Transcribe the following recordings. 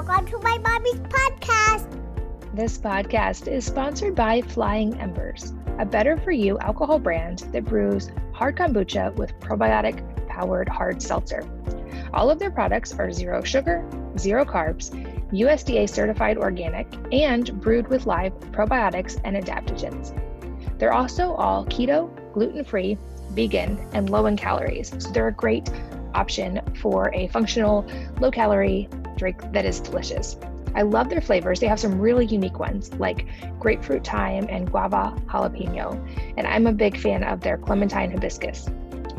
Welcome to my mommy's podcast. This podcast is sponsored by Flying Embers, a better-for-you alcohol brand that brews hard kombucha with probiotic-powered hard seltzer. All of their products are zero sugar, zero carbs, USDA certified organic, and brewed with live probiotics and adaptogens. They're also all keto, gluten-free, vegan, and low in calories, so they're a great option for a functional, low-calorie drink that is delicious. I love their flavors. They have some really unique ones like grapefruit thyme and guava jalapeno, and I'm a big fan of their clementine hibiscus.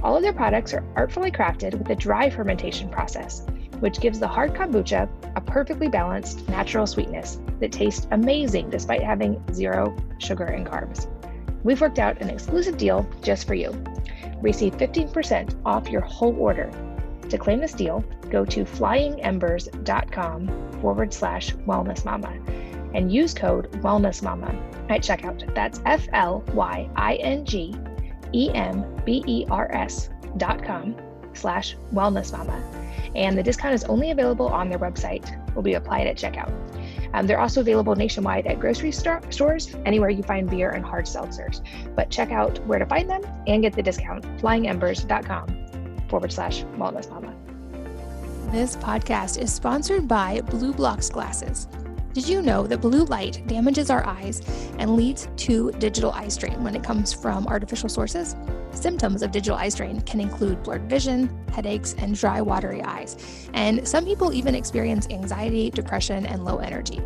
All of their products are artfully crafted with a dry fermentation process, which gives the hard kombucha a perfectly balanced natural sweetness that tastes amazing despite having zero sugar and carbs. We've worked out an exclusive deal just for you. Receive 15% off your whole order. To claim this deal, go to flyingembers.com/wellnessmama and use code wellnessmama at checkout. That's FLYINGEMBERS.com/wellnessmama. And the discount is only available on their website, will be applied at checkout. They're also available nationwide at grocery stores, anywhere you find beer and hard seltzers. But check out where to find them and get the discount, flyingembers.com/wellnessmama. This podcast is sponsored by Blue Blocks glasses. Did you know that blue light damages our eyes and leads to digital eye strain when it comes from artificial sources? Symptoms of digital eye strain can include blurred vision, headaches, and dry, watery eyes. And some people even experience anxiety, depression, and low energy.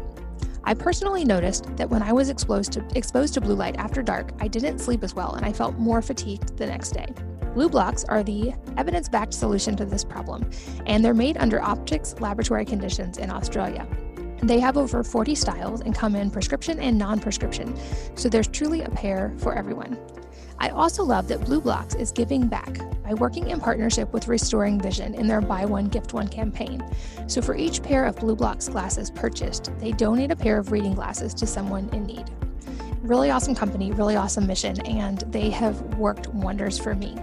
I personally noticed that when I was exposed to blue light after dark, I didn't sleep as well and I felt more fatigued the next day. Blue Blocks are the evidence-backed solution to this problem, and they're made under optics laboratory conditions in Australia. They have over 40 styles and come in prescription and non-prescription, so there's truly a pair for everyone. I also love that Blue Blocks is giving back by working in partnership with Restoring Vision in their Buy One, Gift One campaign. So for each pair of Blue Blocks glasses purchased, they donate a pair of reading glasses to someone in need. Really awesome company, really awesome mission, and they have worked wonders for me.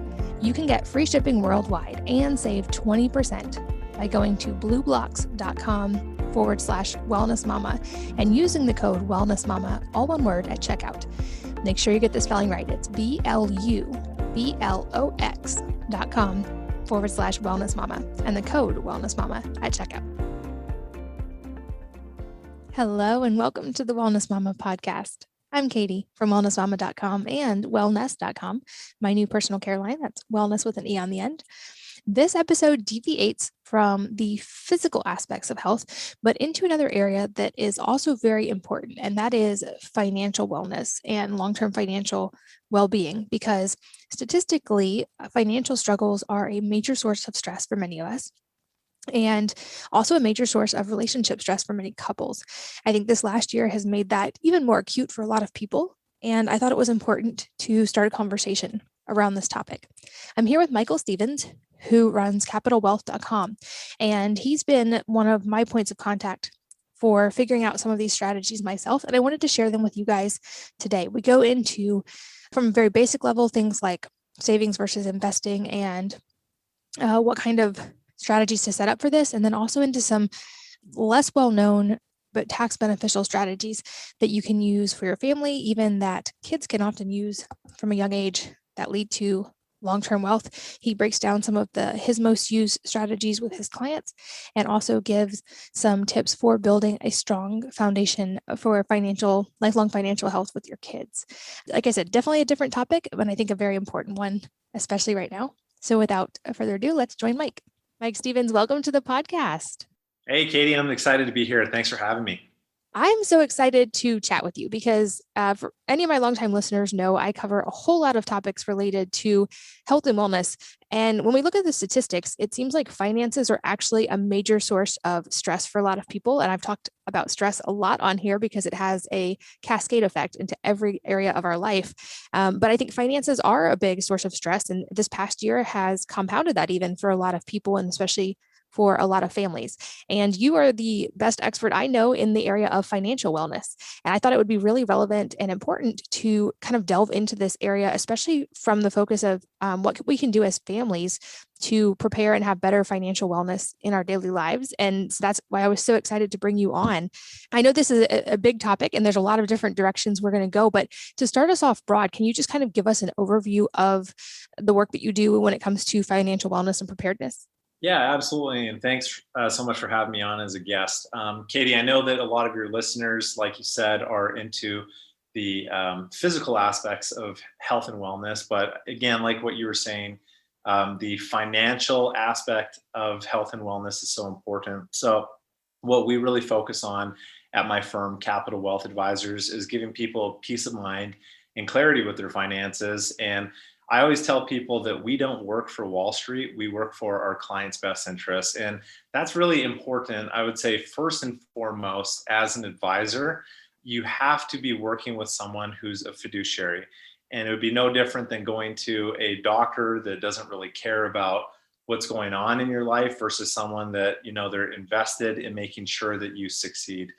You can get free shipping worldwide and save 20% by going to blueblocks.com/wellnessmama and using the code wellnessmama, all one word, at checkout. Make sure you get the spelling right. It's BLUBLOX.com/wellnessmama and the code wellnessmama at checkout. Hello and welcome to the Wellness Mama podcast. I'm Katie from wellnessmama.com and wellness.com, my new personal care line. That's wellness with an E on the end. This episode deviates from the physical aspects of health, but into another area that is also very important, and that is financial wellness and long-term financial well-being, because statistically, financial struggles are a major source of stress for many of us, and also a major source of relationship stress for many couples. I think this last year has made that even more acute for a lot of people, and I thought it was important to start a conversation around this topic. I'm here with Michael Stevens, who runs capitalwealth.com, and he's been one of my points of contact for figuring out some of these strategies myself, and I wanted to share them with you guys today. We go into, from a very basic level, things like savings versus investing and what kind of strategies to set up for this, and then also into some less well-known but tax beneficial strategies that you can use for your family, even that kids can often use from a young age that lead to long-term wealth. He breaks down some of his most used strategies with his clients and also gives some tips for building a strong foundation for lifelong financial health with your kids. Like I said, definitely a different topic, but I think a very important one, especially right now. So without further ado, let's join Mike. Mike Stevens, welcome to the podcast. Hey, Katie, I'm excited to be here. Thanks for having me. I'm so excited to chat with you because for any of my longtime listeners know I cover a whole lot of topics related to health and wellness. And when we look at the statistics, it seems like finances are actually a major source of stress for a lot of people. And I've talked about stress a lot on here because it has a cascade effect into every area of our life. But I think finances are a big source of stress. And this past year has compounded that even for a lot of people, and especially for a lot of families. And you are the best expert I know in the area of financial wellness. And I thought it would be really relevant and important to kind of delve into this area, especially from the focus of what we can do as families to prepare and have better financial wellness in our daily lives. And so that's why I was so excited to bring you on. I know this is a big topic and there's a lot of different directions we're going to go, but to start us off broad, can you just kind of give us an overview of the work that you do when it comes to financial wellness and preparedness? Yeah, absolutely. And thanks so much for having me on as a guest. Katie, I know that a lot of your listeners, like you said, are into the physical aspects of health and wellness. But again, like what you were saying, the financial aspect of health and wellness is so important. So what we really focus on at my firm, Capital Wealth Advisors, is giving people peace of mind and clarity with their finances. And I always tell people that we don't work for Wall Street, we work for our clients' best interests. And that's really important. I would say first and foremost, as an advisor, you have to be working with someone who's a fiduciary. And it would be no different than going to a doctor that doesn't really care about what's going on in your life versus someone that, they're invested in making sure that you succeed.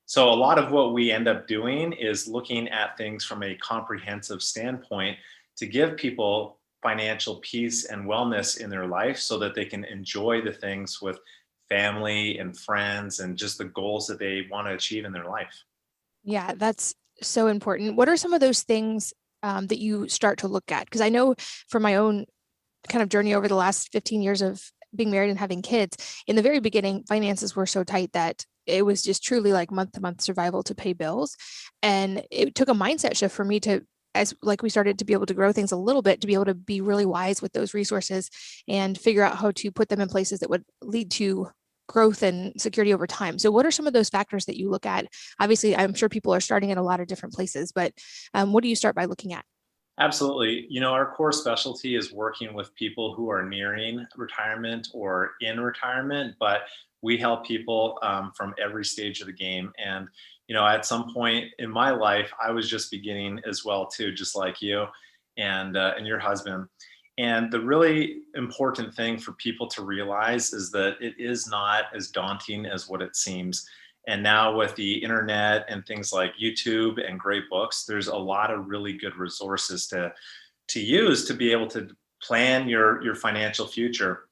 So a lot of what we end up doing is looking at things from a comprehensive standpoint to give people financial peace and wellness in their life so that they can enjoy the things with family and friends and just the goals that they want to achieve in their life. Yeah, that's so important. What are some of those things that you start to look at? Because I know from my own kind of journey over the last 15 years of being married and having kids, in the very beginning, finances were so tight that it was just truly like month-to-month survival to pay bills. And it took a mindset shift for me to, as like we started to be able to grow things a little bit, to be able to be really wise with those resources and figure out how to put them in places that would lead to growth and security over time. So what are some of those factors that you look at? Obviously, I'm sure people are starting in a lot of different places, but what do you start by looking at? Absolutely. Our core specialty is working with people who are nearing retirement or in retirement, but we help people from every stage of the game. And, at some point in my life, I was just beginning as well, too, just like you and your husband. And the really important thing for people to realize is that it is not as daunting as what it seems. And now with the internet and things like YouTube and great books, there's a lot of really good resources to use to be able to plan your financial future.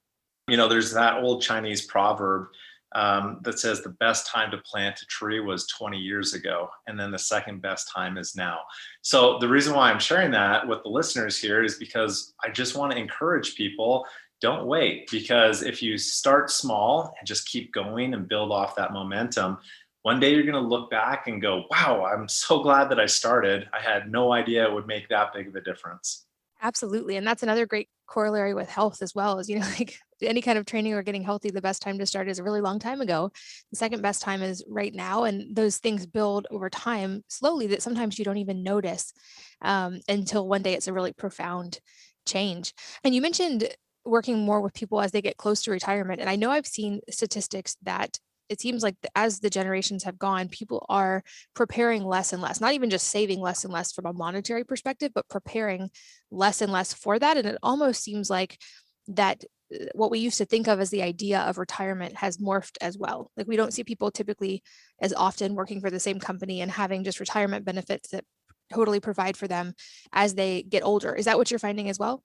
There's that old Chinese proverb that says the best time to plant a tree was 20 years ago, and then the second best time is now. So the reason why I'm sharing that with the listeners here is because I just want to encourage people, don't wait, because if you start small and just keep going and build off that momentum, one day you're going to look back and go, wow, I'm so glad that I started. I had no idea it would make that big of a difference. Absolutely. And that's another great corollary with health as well, is, like any kind of training or getting healthy, the best time to start is a really long time ago. The second best time is right now. And those things build over time slowly that sometimes you don't even notice until one day it's a really profound change. And you mentioned working more with people as they get close to retirement. And I know I've seen statistics that it seems like as the generations have gone, people are preparing less and less, not even just saving less and less from a monetary perspective, but preparing less and less for that. And it almost seems like that what we used to think of as the idea of retirement has morphed as well. Like we don't see people typically as often working for the same company and having just retirement benefits that totally provide for them as they get older. Is that what you're finding as well?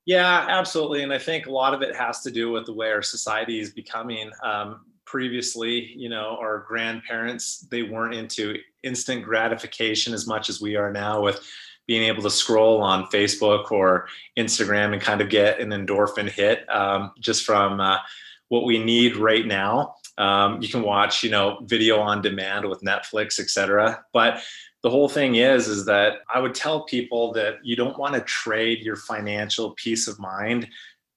Yeah, absolutely. And I think a lot of it has to do with the way our society is becoming. Previously, our grandparents, they weren't into instant gratification as much as we are now with being able to scroll on Facebook or Instagram and kind of get an endorphin hit just from what we need right now. You can watch, video on demand with Netflix, et cetera. But the whole thing is that I would tell people that you don't want to trade your financial peace of mind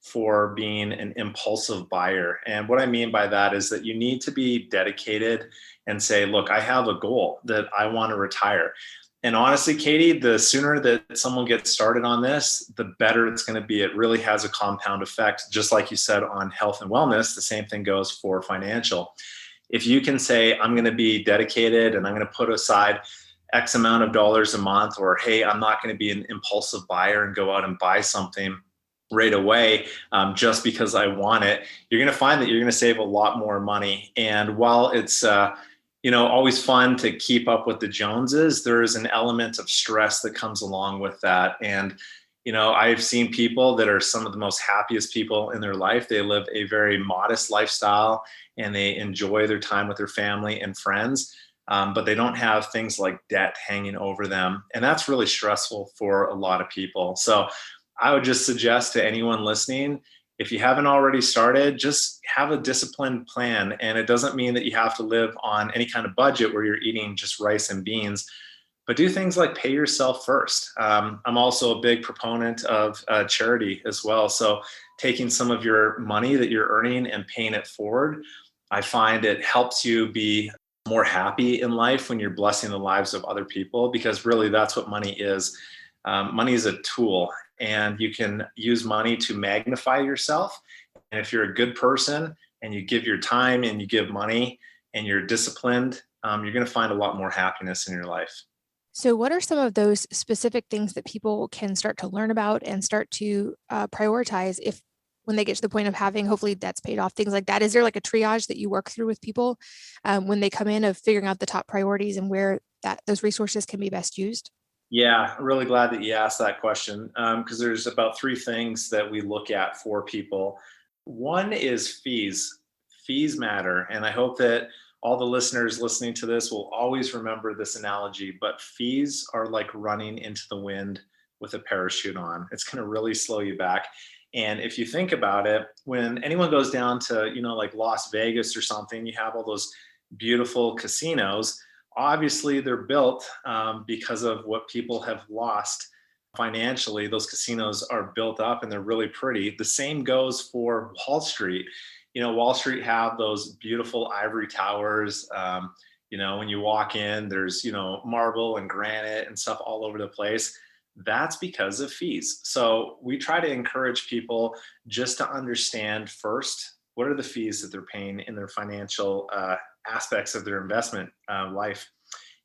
for being an impulsive buyer. And what I mean by that is that you need to be dedicated and say, look, I have a goal that I want to retire. And honestly, Katie, the sooner that someone gets started on this, the better it's going to be. It really has a compound effect. Just like you said on health and wellness, the same thing goes for financial. If you can say, I'm going to be dedicated and I'm going to put aside X amount of dollars a month, or, hey, I'm not going to be an impulsive buyer and go out and buy something. right away just because I want it, you're going to find that you're going to save a lot more money. And while it's always fun to keep up with the Joneses, there is an element of stress that comes along with that. And I've seen people that are some of the most happiest people in their life. They live a very modest lifestyle and they enjoy their time with their family and friends, but they don't have things like debt hanging over them. And that's really stressful for a lot of people. So I would just suggest to anyone listening, if you haven't already started, just have a disciplined plan. And it doesn't mean that you have to live on any kind of budget where you're eating just rice and beans, but do things like pay yourself first. I'm also a big proponent of charity as well. So taking some of your money that you're earning and paying it forward, I find it helps you be more happy in life when you're blessing the lives of other people, because really that's what money is. Money is a tool, and you can use money to magnify yourself. And if you're a good person and you give your time and you give money and you're disciplined, you're going to find a lot more happiness in your life. So what are some of those specific things that people can start to learn about and start to prioritize when they get to the point of having, hopefully debts paid off, things like that? Is there like a triage that you work through with people when they come in, of figuring out the top priorities and where those resources can be best used? Yeah, I'm really glad that you asked that question, because there's about 3 things that we look at for people. One is fees. Fees matter. And I hope that all the listeners listening to this will always remember this analogy, but fees are like running into the wind with a parachute on. It's going to really slow you back. And if you think about it, when anyone goes down to, like Las Vegas or something, you have all those beautiful casinos. Obviously, they're built because of what people have lost financially. Those casinos are built up and they're really pretty. The same goes for Wall Street. Wall Street have those beautiful ivory towers. When you walk in, there's, marble and granite and stuff all over the place. That's because of fees. So we try to encourage people just to understand first, what are the fees that they're paying in their financial aspects of their investment life.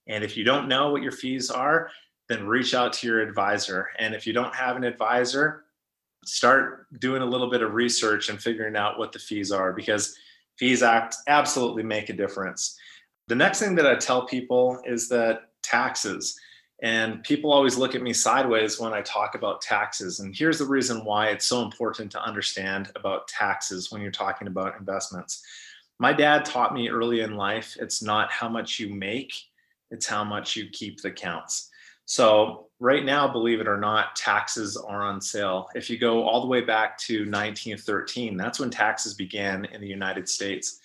And if you don't know what your fees are, then reach out to your advisor. And if you don't have an advisor, start doing a little bit of research and figuring out what the fees are, because fees absolutely make a difference. The next thing that I tell people is that taxes, and people always look at me sideways when I talk about taxes. And here's the reason why it's so important to understand about taxes when you're talking about investments. My dad taught me early in life, it's not how much you make, it's how much you keep that counts. So right now, believe it or not, taxes are on sale. If you go all the way back to 1913, that's when taxes began in the United States.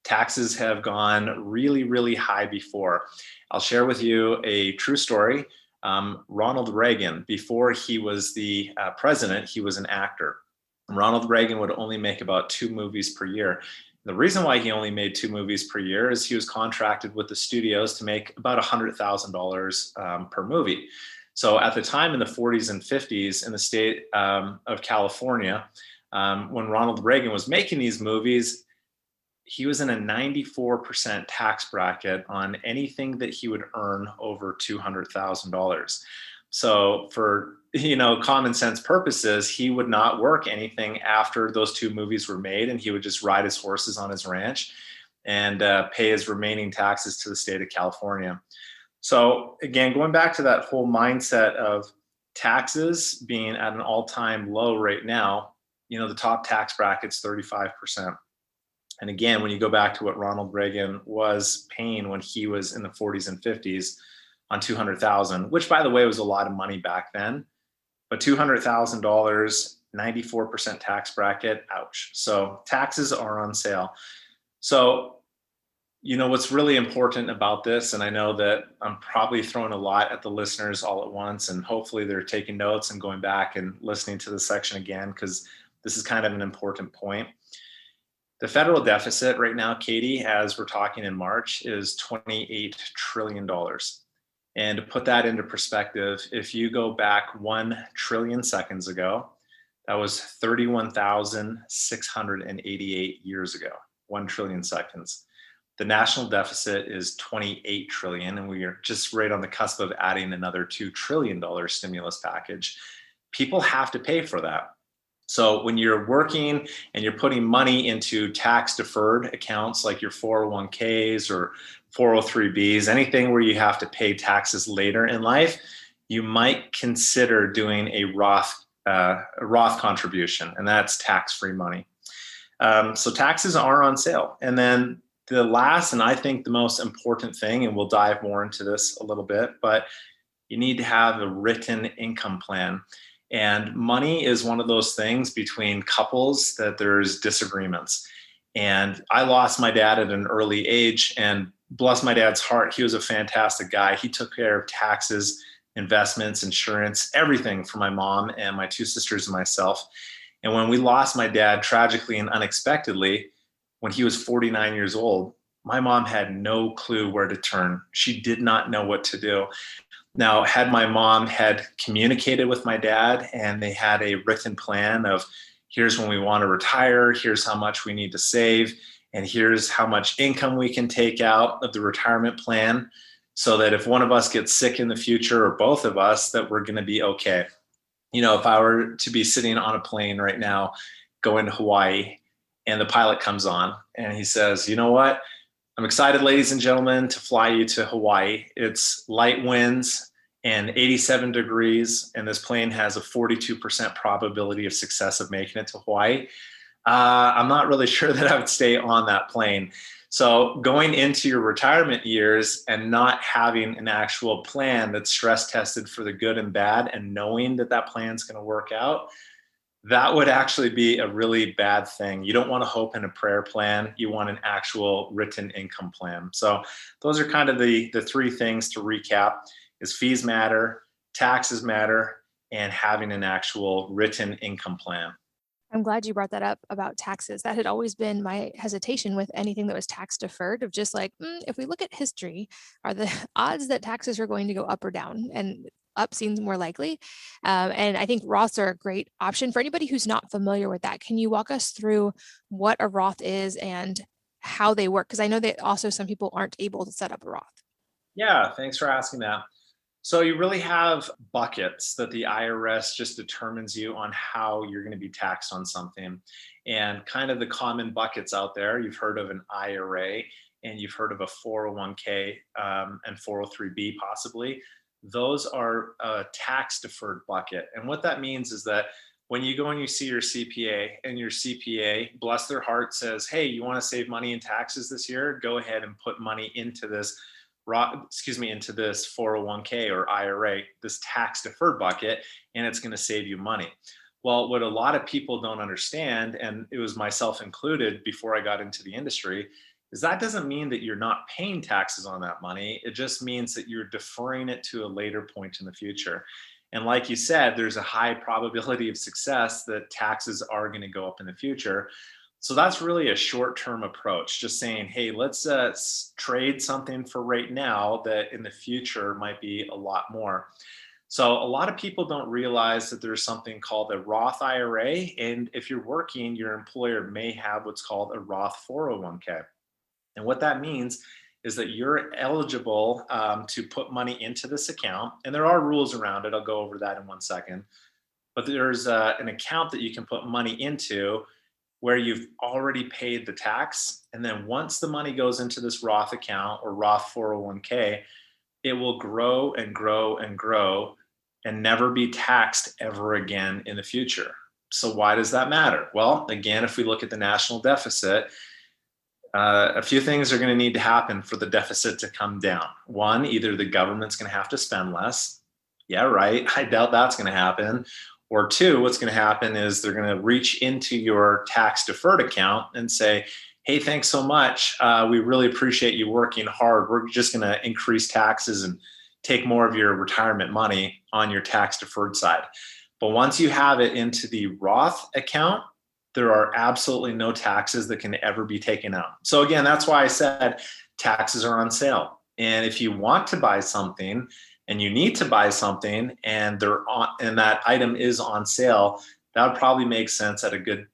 Taxes have gone really, really high before. I'll share with you a true story. Ronald Reagan, before he was the president, he was an actor. Ronald Reagan would only make about 2 movies per year. The reason why he only made 2 movies per year is he was contracted with the studios to make about $100,000 per movie. So at the time in the 40s and 50s in the state of California, when Ronald Reagan was making these movies, he was in a 94% tax bracket on anything that he would earn over $200,000. So for common sense purposes, he would not work anything after those 2 movies were made, and he would just ride his horses on his ranch and pay his remaining taxes to the state of California. So again, going back to that whole mindset of taxes being at an all-time low right now, the top tax bracket's 35%. And again, when you go back to what Ronald Reagan was paying when he was in the 40s and 50s on $200,000, which by the way was a lot of money back then, but $200,000, 94% tax bracket, ouch. So taxes are on sale. So, what's really important about this, and I know that I'm probably throwing a lot at the listeners all at once, and hopefully they're taking notes and going back and listening to this section again, because this is kind of an important point. The federal deficit right now, Katie, as we're talking in March, is $28 trillion. And to put that into perspective, if you go back 1 trillion seconds ago, that was 31,688 years ago, 1 trillion seconds. The national deficit is 28 trillion, and we are just right on the cusp of adding another $2 trillion stimulus package. People have to pay for that. So when you're working and you're putting money into tax deferred accounts like your 401ks or 403bs, anything where you have to pay taxes later in life, you might consider doing a Roth contribution, and that's tax-free money. So taxes are on sale. And then the last, and I think the most important thing, and we'll dive more into this a little bit, but you need to have a written income plan. And money is one of those things between couples that there's disagreements. And I lost my dad at an early age, and bless my dad's heart, he was a fantastic guy. He took care of taxes, investments, insurance, everything for my mom and my two sisters and myself. And when we lost my dad tragically and unexpectedly, when he was 49 years old, my mom had no clue where to turn. She did not know what to do. Now, had my mom had communicated with my dad and they had a written plan of here's when we want to retire, here's how much we need to save, and here's how much income we can take out of the retirement plan so that if one of us gets sick in the future or both of us, that we're going to be okay. You know, if I were to be sitting on a plane right now going to Hawaii and the pilot comes on and he says, you know what? I'm excited, ladies and gentlemen, to fly you to Hawaii. It's light winds and 87 degrees, and this plane has a 42% probability of success of making it to Hawaii. I'm not really sure that I would stay on that plane. So going into your retirement years and not having an actual plan that's stress tested for the good and bad and knowing that that plan's going to work out, that would actually be a really bad thing. You don't want to hope in a prayer plan. You want an actual written income plan. So those are kind of the three things to recap: is fees matter, taxes matter, and having an actual written income plan. I'm glad you brought that up about taxes. That had always been my hesitation with anything that was tax deferred, of just like, if we look at history, are the odds that taxes are going to go up or down? And up seems more likely. And I think Roths are a great option for anybody who's not familiar with that. Can you walk us through what a Roth is and how they work? Because I know that also some people aren't able to set up a Roth. Yeah, thanks for asking that. So you really have buckets that the IRS just determines you on how you're going to be taxed on something. And kind of the common buckets out there, you've heard of an IRA and you've heard of a 401k and 403b possibly. Those are a tax deferred bucket. And what that means is that when you go and you see your CPA and your CPA, bless their heart, says, hey, you want to save money in taxes this year? Go ahead and put money into this into this 401k or IRA, this tax deferred bucket, and it's going to save you money. Well, what a lot of people don't understand, and it was myself included before I got into the industry, is that doesn't mean that you're not paying taxes on that money. It just means that you're deferring it to a later point in the future. And like you said, there's a high probability of success that taxes are going to go up in the future. So that's really a short-term approach, just saying, hey, let's trade something for right now that in the future might be a lot more. So a lot of people don't realize that there's something called a Roth IRA. And if you're working, your employer may have what's called a Roth 401k. And what that means is that you're eligible to put money into this account. And there are rules around it. I'll go over that in 1 second. But there's an account that you can put money into where you've already paid the tax. And then once the money goes into this Roth account or Roth 401k, it will grow and grow and grow and never be taxed ever again in the future. So why does that matter? Well, again, if we look at the national deficit, a few things are going to need to happen for the deficit to come down. One, either the government's going to have to spend less. Yeah, right. I doubt that's going to happen. Or two, what's going to happen is they're going to reach into your tax deferred account and say, hey, thanks so much. We really appreciate you working hard. We're just going to increase taxes and take more of your retirement money on your tax deferred side. But once you have it into the Roth account, there are absolutely no taxes that can ever be taken out. So again, that's why I said taxes are on sale. And if you want to buy something and you need to buy something and that item is on sale, that would probably make sense at a good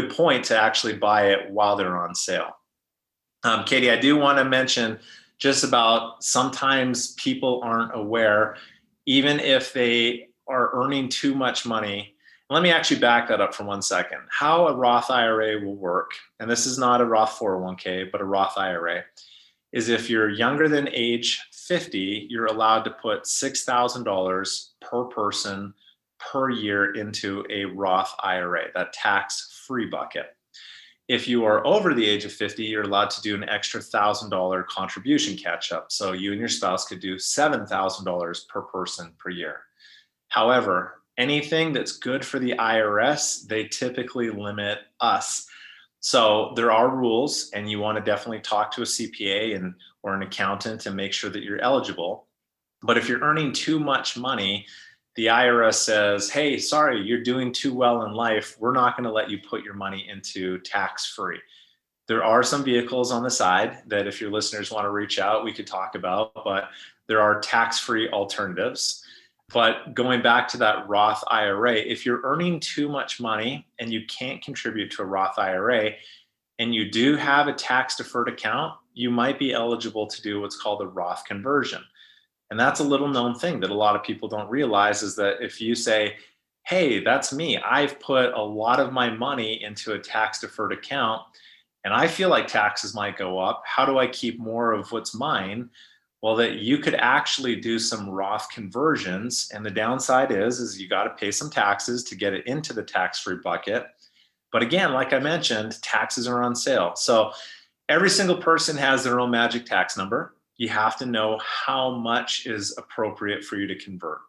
point to actually buy it while they're on sale. Katie, I do want to mention just about sometimes people aren't aware, even if they are earning too much money, Let me actually back that up for 1 second. How a Roth IRA will work, and this is not a Roth 401k, but a Roth IRA, is if you're younger than age 50, you're allowed to put $6,000 per person per year into a Roth IRA, that tax-free bucket. If you are over the age of 50, you're allowed to do an extra $1,000 contribution catch-up. So you and your spouse could do $7,000 per person per year. However, anything that's good for the IRS, they typically limit us. So there are rules, and you want to definitely talk to a CPA or an accountant and make sure that you're eligible. But if you're earning too much money, the IRS says, hey, sorry, you're doing too well in life. We're not going to let you put your money into tax-free. There are some vehicles on the side that if your listeners want to reach out, we could talk about, but there are tax-free alternatives. But going back to that Roth IRA, if you're earning too much money and you can't contribute to a Roth IRA, and you do have a tax-deferred account, you might be eligible to do what's called a Roth conversion. And that's a little known thing that a lot of people don't realize, is that if you say, hey, that's me, I've put a lot of my money into a tax-deferred account, and I feel like taxes might go up. How do I keep more of what's mine? Well, that you could actually do some Roth conversions. And the downside is you got to pay some taxes to get it into the tax-free bucket. But again, like I mentioned, taxes are on sale. So every single person has their own magic tax number. You have to know how much is appropriate for you to convert.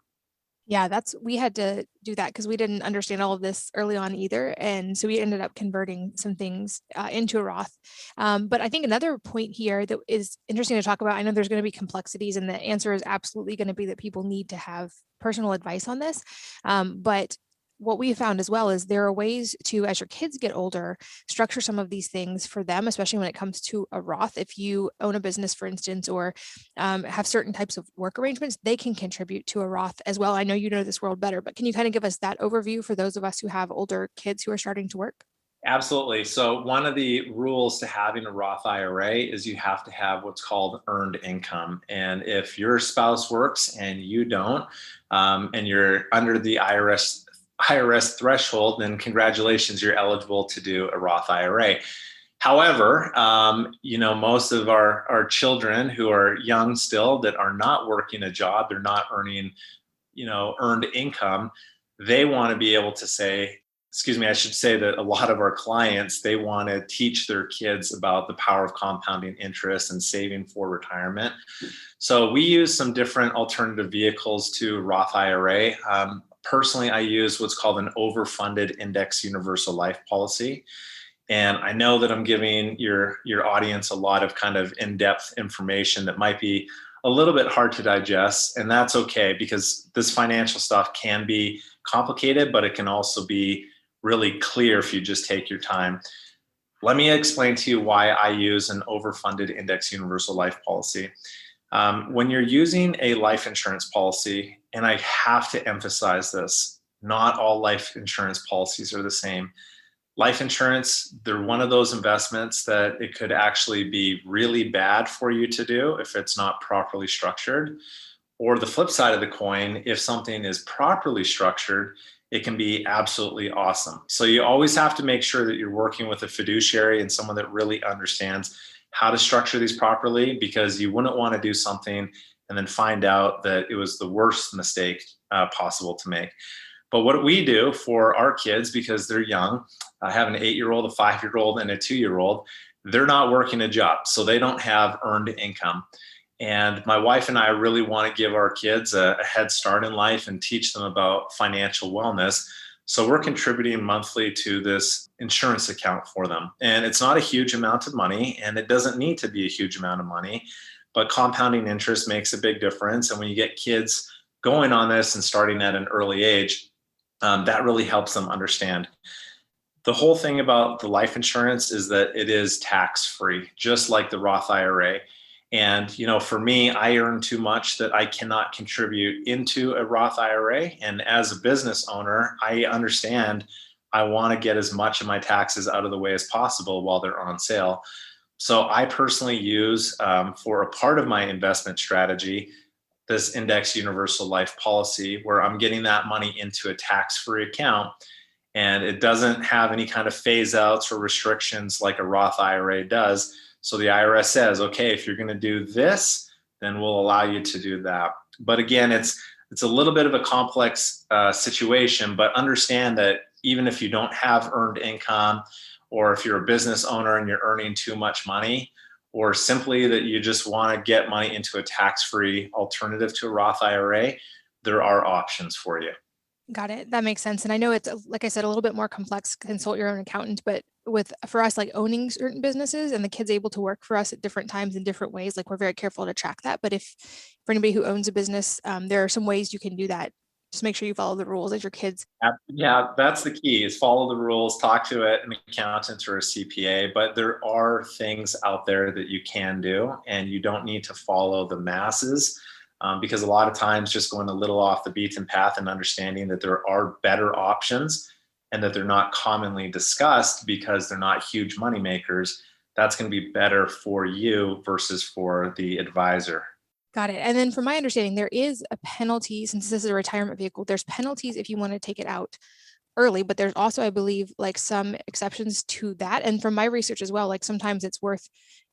Yeah, we had to do that because we didn't understand all of this early on either. And so we ended up converting some things into a Roth. But I think another point here that is interesting to talk about, I know there's going to be complexities, and the answer is absolutely going to be that people need to have personal advice on this. But what we found as well is there are ways to, as your kids get older, structure some of these things for them, especially when it comes to a Roth. If you own a business, for instance, or have certain types of work arrangements, they can contribute to a Roth as well. I know you know this world better, but can you kind of give us that overview for those of us who have older kids who are starting to work? Absolutely. So one of the rules to having a Roth IRA is you have to have what's called earned income. And if your spouse works and you don't, and you're under the IRS threshold, then congratulations, you're eligible to do a Roth IRA. However, most of our children who are young still, that are not working a job, they're not earning, earned income, they want to be able to say, I should say that a lot of our clients, they want to teach their kids about the power of compounding interest and saving for retirement. So we use some different alternative vehicles to Roth IRA. Personally, I use what's called an overfunded index universal life policy. And I know that I'm giving your audience a lot of kind of in-depth information that might be a little bit hard to digest. And that's okay, because this financial stuff can be complicated, but it can also be really clear if you just take your time. Let me explain to you why I use an overfunded index universal life policy. When you're using a life insurance policy, and I have to emphasize this, not all life insurance policies are the same. Life insurance, they're one of those investments that it could actually be really bad for you to do if it's not properly structured. Or the flip side of the coin, if something is properly structured, it can be absolutely awesome. So you always have to make sure that you're working with a fiduciary and someone that really understands how to structure these properly, because you wouldn't want to do something and then find out that it was the worst mistake possible to make. But what we do for our kids, because they're young, I have an 8-year-old, a 5-year-old, and a 2-year-old, they're not working a job, so they don't have earned income. And my wife and I really want to give our kids a head start in life and teach them about financial wellness. So we're contributing monthly to this insurance account for them. And it's not a huge amount of money, and it doesn't need to be a huge amount of money, but compounding interest makes a big difference. And when you get kids going on this and starting at an early age, that really helps them understand. The whole thing about the life insurance is that it is tax-free, just like the Roth IRA. And, for me, I earn too much that I cannot contribute into a Roth IRA. And as a business owner, I understand I want to get as much of my taxes out of the way as possible while they're on sale. So I personally use, for a part of my investment strategy, this index universal life policy where I'm getting that money into a tax-free account, and it doesn't have any kind of phase outs or restrictions like a Roth IRA does. So the IRS says, okay, if you're going to do this, then we'll allow you to do that. But again, it's a little bit of a complex situation, but understand that even if you don't have earned income, or if you're a business owner and you're earning too much money, or simply that you just want to get money into a tax-free alternative to a Roth IRA, there are options for you. Got it. That makes sense. And I know it's, like I said, a little bit more complex, consult your own accountant, but for us, like owning certain businesses and the kids able to work for us at different times in different ways, like we're very careful to track that. But for anybody who owns a business, there are some ways you can do that. Just make sure you follow the rules as your kids. Yeah, that's the key, is follow the rules, talk to an accountant or a CPA, but there are things out there that you can do, and you don't need to follow the masses. Because a lot of times just going a little off the beaten path and understanding that there are better options and that they're not commonly discussed because they're not huge money makers, that's going to be better for you versus for the advisor. Got it. And then from my understanding, there is a penalty, since this is a retirement vehicle, there's penalties if you want to take it out early, but there's also, I believe, like some exceptions to that. And from my research as well, like sometimes it's worth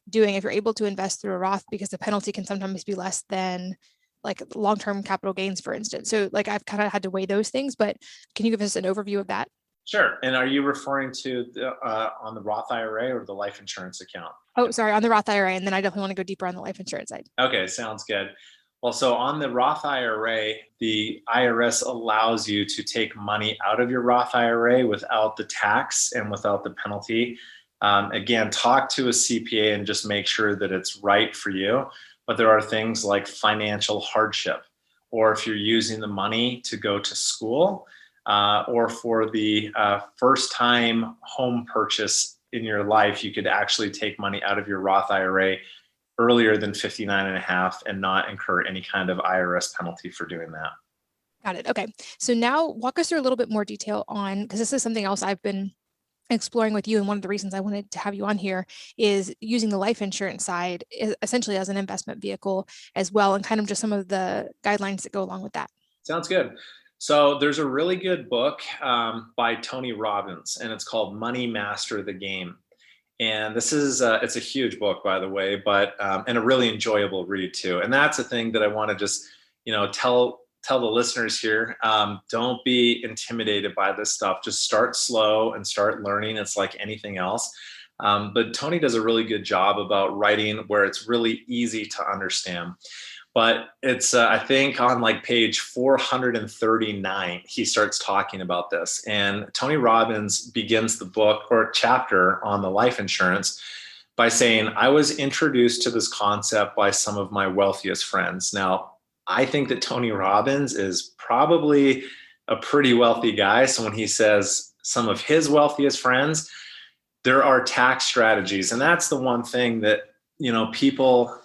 doing if you're able to invest through a Roth, because the penalty can sometimes be less than like long-term capital gains, for instance. So like I've kind of had to weigh those things, but can you give us an overview of that? Sure. And are you referring to on the Roth IRA or the life insurance account? Oh, sorry, on the Roth IRA. And then I definitely want to go deeper on the life insurance side. Okay, sounds good. Well, so on the Roth IRA, the IRS allows you to take money out of your Roth IRA without the tax and without the penalty. Again, talk to a CPA and just make sure that it's right for you. But there are things like financial hardship, or if you're using the money to go to school, or for the first time home purchase in your life, you could actually take money out of your Roth IRA earlier than 59 and a half and not incur any kind of IRS penalty for doing that. Got it. Okay. So now walk us through a little bit more detail on, because this is something else I've been exploring with you. And one of the reasons I wanted to have you on here is using the life insurance side essentially as an investment vehicle as well, and kind of just some of the guidelines that go along with that. Sounds good. So there's a really good book by Tony Robbins, and it's called Money Master the Game. And this is, it's a huge book, by the way, but, and a really enjoyable read too. And that's the thing that I want to just, tell the listeners here, don't be intimidated by this stuff. Just start slow and start learning. It's like anything else. But Tony does a really good job about writing where it's really easy to understand. But it's, I think on like page 439, he starts talking about this. And Tony Robbins begins the book or chapter on the life insurance by saying, I was introduced to this concept by some of my wealthiest friends. Now, I think that Tony Robbins is probably a pretty wealthy guy. So when he says some of his wealthiest friends, there are tax strategies. And that's the one thing that, people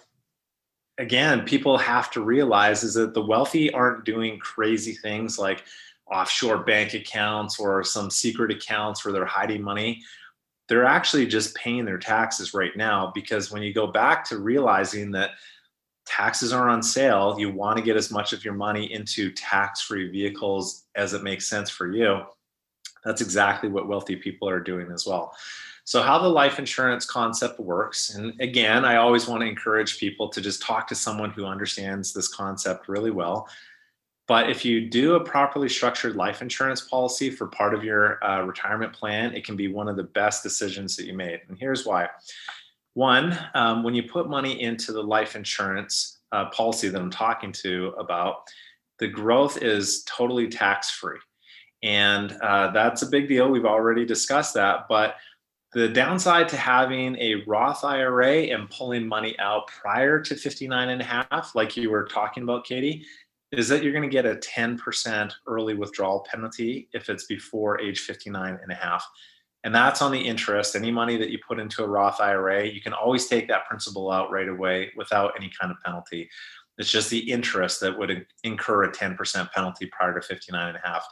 have to realize is that the wealthy aren't doing crazy things like offshore bank accounts or some secret accounts where they're hiding money. They're actually just paying their taxes right now, because when you go back to realizing that taxes are on sale, you want to get as much of your money into tax-free vehicles as it makes sense for you. That's exactly what wealthy people are doing as well. So how the life insurance concept works, and again, I always want to encourage people to just talk to someone who understands this concept really well. But if you do a properly structured life insurance policy for part of your retirement plan, it can be one of the best decisions that you made. And here's why. One, when you put money into the life insurance policy that I'm talking to about, the growth is totally tax-free. And that's a big deal. We've already discussed that. But the downside to having a Roth IRA and pulling money out prior to 59 and a half, like you were talking about, Katie, is that you're going to get a 10% early withdrawal penalty if it's before age 59 and a half. And that's on the interest. Any money that you put into a Roth IRA, you can always take that principal out right away without any kind of penalty. It's just the interest that would incur a 10% penalty prior to 59 and a half.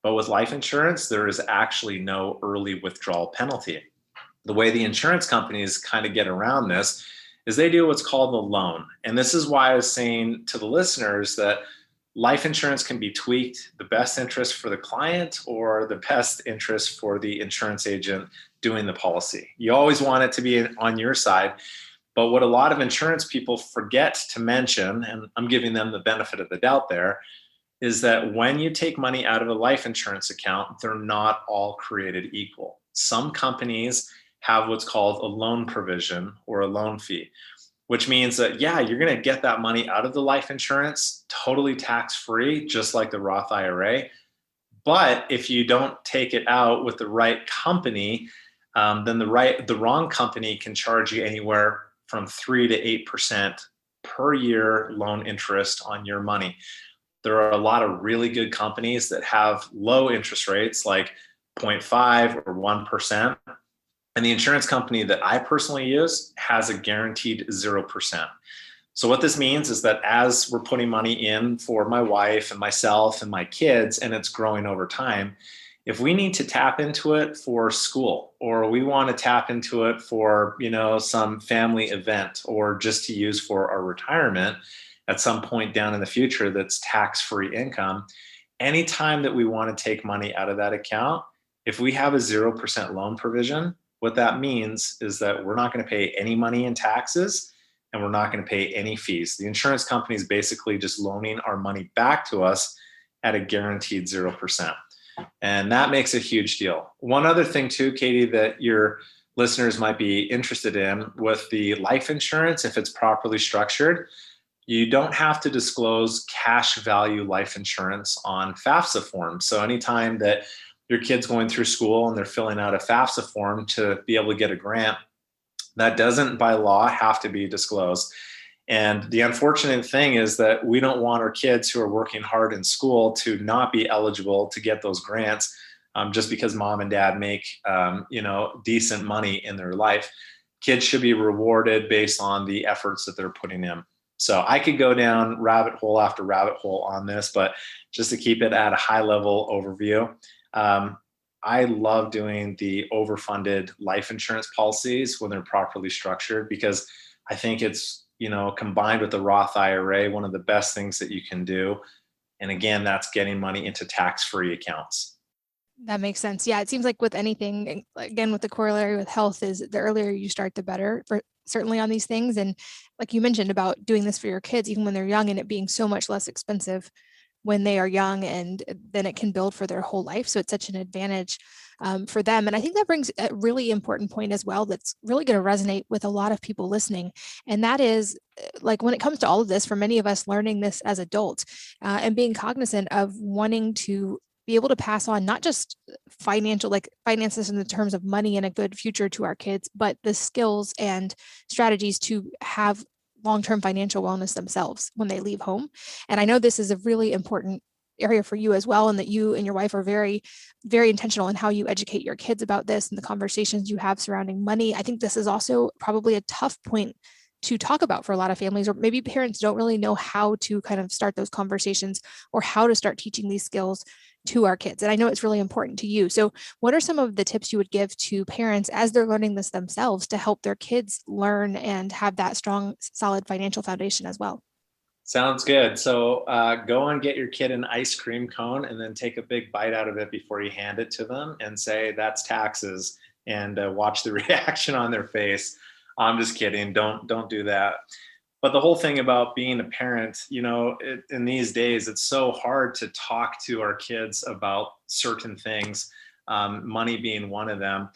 But with life insurance, there is actually no early withdrawal penalty. The way the insurance companies kind of get around this is they do what's called the loan. And this is why I was saying to the listeners that life insurance can be tweaked, the best interest for the client or the best interest for the insurance agent doing the policy. You always want it to be on your side. But what a lot of insurance people forget to mention, and I'm giving them the benefit of the doubt there, is that when you take money out of a life insurance account, they're not all created equal. Some companies have what's called a loan provision or a loan fee, which means that, yeah, you're going to get that money out of the life insurance totally tax-free, just like the Roth IRA. But if you don't take it out with the right company, then the wrong company can charge you anywhere from 3 to 8% per year loan interest on your money. There are a lot of really good companies that have low interest rates like 0.5 or 1%. And the insurance company that I personally use has a guaranteed 0%. So what this means is that as we're putting money in for my wife and myself and my kids, and it's growing over time, if we need to tap into it for school, or we want to tap into it for, some family event, or just to use for our retirement at some point down in the future that's tax-free income, anytime that we want to take money out of that account, if we have a 0% loan provision, what that means is that we're not going to pay any money in taxes and we're not going to pay any fees. The insurance company is basically just loaning our money back to us at a guaranteed 0%. And that makes a huge deal. One other thing too, Katie, that your listeners might be interested in with the life insurance, if it's properly structured, you don't have to disclose cash value life insurance on FAFSA forms. So anytime that your kid's going through school and they're filling out a FAFSA form to be able to get a grant, that doesn't by law have to be disclosed. And the unfortunate thing is that we don't want our kids who are working hard in school to not be eligible to get those grants just because mom and dad make decent money in their life. Kids should be rewarded based on the efforts that they're putting in. So I could go down rabbit hole after rabbit hole on this, but just to keep it at a high level overview, I love doing the overfunded life insurance policies when they're properly structured, because I think it's, combined with the Roth IRA, one of the best things that you can do. And again, that's getting money into tax-free accounts. That makes sense. Yeah, it seems like with anything, again, with the corollary with health, is the earlier you start, the better, for certainly on these things. And like you mentioned about doing this for your kids, even when they're young, and it being so much less expensive when they are young, and then it can build for their whole life. So it's such an advantage for them. And I think that brings a really important point as well that's really going to resonate with a lot of people listening. And that is, like, when it comes to all of this, for many of us learning this as adults and being cognizant of wanting to be able to pass on not just finances in the terms of money and a good future to our kids, but the skills and strategies to have long-term financial wellness themselves when they leave home. And I know this is a really important area for you as well, and that you and your wife are very, very intentional in how you educate your kids about this and the conversations you have surrounding money. I think this is also probably a tough point to talk about for a lot of families, or maybe parents don't really know how to kind of start those conversations or how to start teaching these skills to our kids. And I know it's really important to you. So what are some of the tips you would give to parents as they're learning this themselves to help their kids learn and have that strong, solid financial foundation as well? Sounds good. So go and get your kid an ice cream cone and then take a big bite out of it before you hand it to them and say, that's taxes, and watch the reaction on their face. I'm just kidding. Don't do that. But the whole thing about being a parent, in these days, it's so hard to talk to our kids about certain things, money being one of them.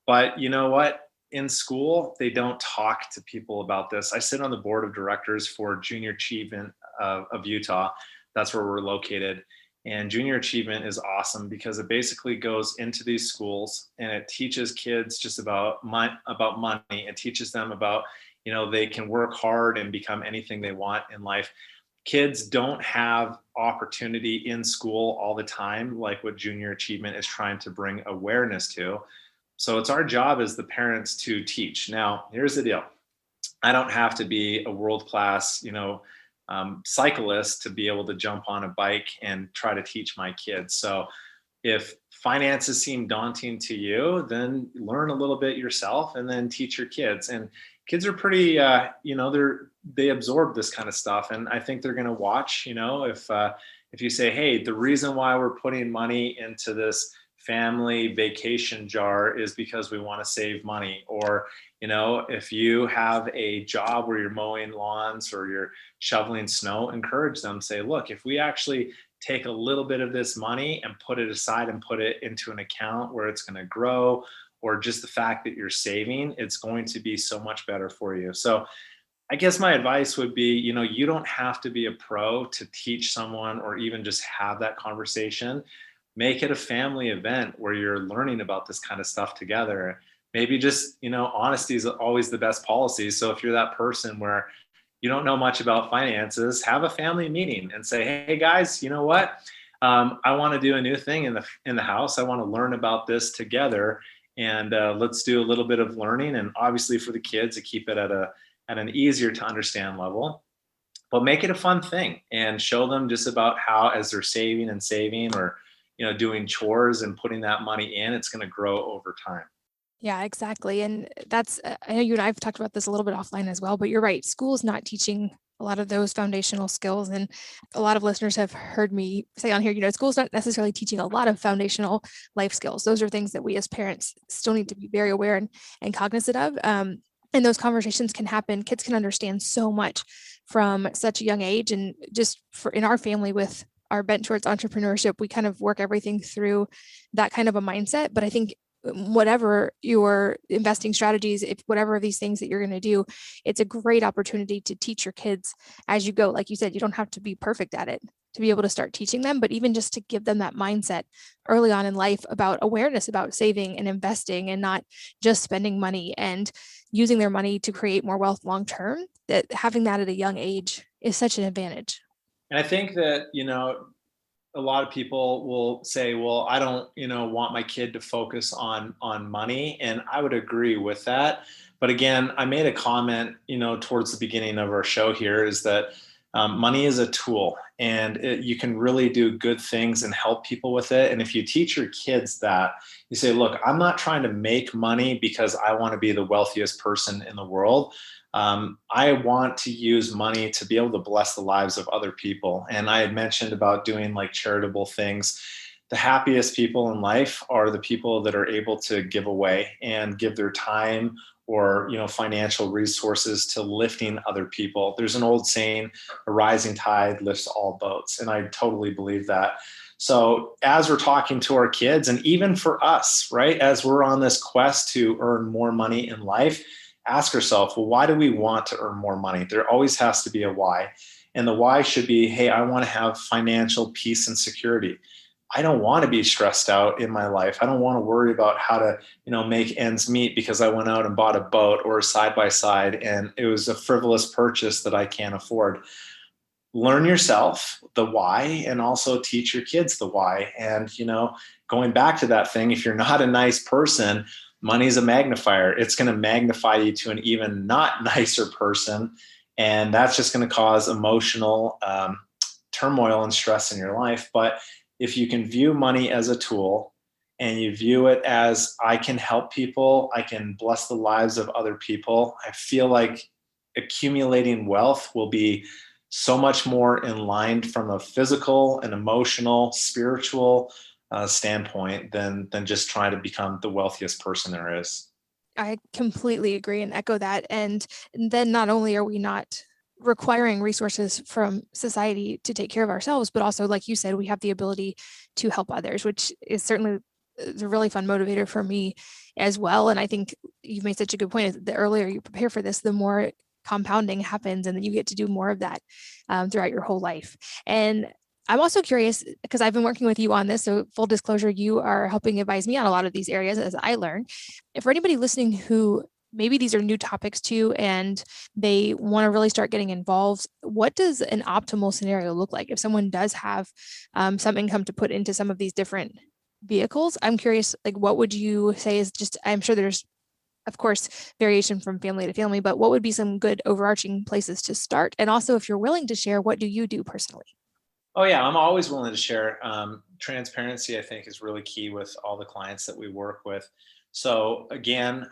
But you know what? In school, they don't talk to people about this. I sit on the board of directors for Junior Achievement of Utah. That's where we're located. And Junior Achievement is awesome because it basically goes into these schools and it teaches kids just about money. It teaches them about, they can work hard and become anything they want in life. Kids don't have opportunity in school all the time, like what Junior Achievement is trying to bring awareness to. So it's our job as the parents to teach. Now, here's the deal. I don't have to be a world-class, cyclist to be able to jump on a bike and try to teach my kids. So if finances seem daunting to you, then learn a little bit yourself and then teach your kids. And kids are pretty, they absorb this kind of stuff. And I think they're going to watch, if you say, hey, the reason why we're putting money into this family vacation jar is because we want to save money. Or, if you have a job where you're mowing lawns or you're shoveling snow, encourage them, say, look, if we actually take a little bit of this money and put it aside and put it into an account where it's going to grow, or just the fact that you're saving, it's going to be so much better for you. So I guess my advice would be, you don't have to be a pro to teach someone or even just have that conversation. Make it a family event where you're learning about this kind of stuff together. Maybe just, honesty is always the best policy. So if you're that person where you don't know much about finances, have a family meeting and say, hey guys, you know what? I want to do a new thing in the house. I want to learn about this together. And let's do a little bit of learning. And obviously for the kids, to keep it at an easier to understand level, but make it a fun thing and show them just about how, as they're saving or, doing chores and putting that money in, it's going to grow over time. Yeah, exactly. And that's, I know you and I have talked about this a little bit offline as well, but you're right. School's not teaching a lot of those foundational skills. And a lot of listeners have heard me say on here, school's not necessarily teaching a lot of foundational life skills. Those are things that we as parents still need to be very aware and cognizant of. And those conversations can happen. Kids can understand so much from such a young age. And just in our family with our bent towards entrepreneurship, we kind of work everything through that kind of a mindset. But I think whatever your investing strategies, if whatever of these things that you're going to do, it's a great opportunity to teach your kids as you go. Like you said, you don't have to be perfect at it to be able to start teaching them, but even just to give them that mindset early on in life about awareness about saving and investing and not just spending money and using their money to create more wealth long term, that having that at a young age is such an advantage. And I think that, a lot of people will say, well, I don't, want my kid to focus on money. And I would agree with that. But again, I made a comment, towards the beginning of our show here, is that money is a tool and you can really do good things and help people with it. And if you teach your kids that, you say, look, I'm not trying to make money because I want to be the wealthiest person in the world. I want to use money to be able to bless the lives of other people. And I had mentioned about doing like charitable things. The happiest people in life are the people that are able to give away and give their time or, financial resources to lifting other people. There's an old saying, a rising tide lifts all boats. And I totally believe that. So as we're talking to our kids, and even for us, right, as we're on this quest to earn more money in life, ask yourself, well, why do we want to earn more money? There always has to be a why. And the why should be, hey, I want to have financial peace and security. I don't want to be stressed out in my life. I don't want to worry about how to, make ends meet because I went out and bought a boat or a side-by-side and it was a frivolous purchase that I can't afford. Learn yourself the why and also teach your kids the why. And, going back to that thing, if you're not a nice person, money is a magnifier. It's going to magnify you to an even not nicer person. And that's just going to cause emotional turmoil and stress in your life. But if you can view money as a tool and you view it as, I can help people, I can bless the lives of other people, I feel like accumulating wealth will be so much more in line from a physical and emotional, spiritual standpoint than just trying to become the wealthiest person there is. I completely agree and echo that. And then not only are we not requiring resources from society to take care of ourselves, but also, like you said, we have the ability to help others, which is certainly a really fun motivator for me as well. And I think you've made such a good point. The earlier you prepare for this, the more compounding happens, and then you get to do more of that throughout your whole life. And I'm also curious, because I've been working with you on this, so full disclosure, you are helping advise me on a lot of these areas as I learn. If for anybody listening who maybe these are new topics too, and they want to really start getting involved, what does an optimal scenario look like if someone does have some income to put into some of these different vehicles? I'm curious, like, what would you say is just, I'm sure there's, of course, variation from family to family, but what would be some good overarching places to start? And also, if you're willing to share, what do you do personally? Oh yeah, I'm always willing to share. Transparency, I think, is really key with all the clients that we work with. So again,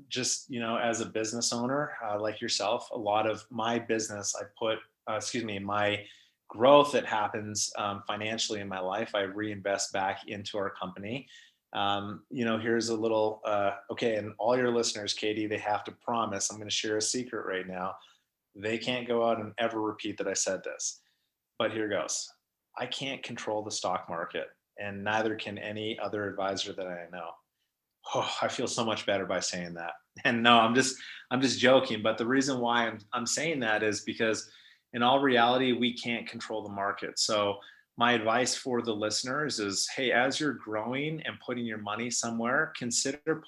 just, as a business owner like yourself, a lot of my business, my growth that happens financially in my life, I reinvest back into our company. Here's a little, okay, and all your listeners, Katie, they have to promise, I'm going to share a secret right now. They can't go out and ever repeat that I said this, but here goes. I can't control the stock market, and neither can any other advisor that I know. Oh, I feel so much better by saying that. And no, I'm just joking. But the reason why I'm saying that is because in all reality, we can't control the market. So my advice for the listeners is, hey, as you're growing and putting your money somewhere, consider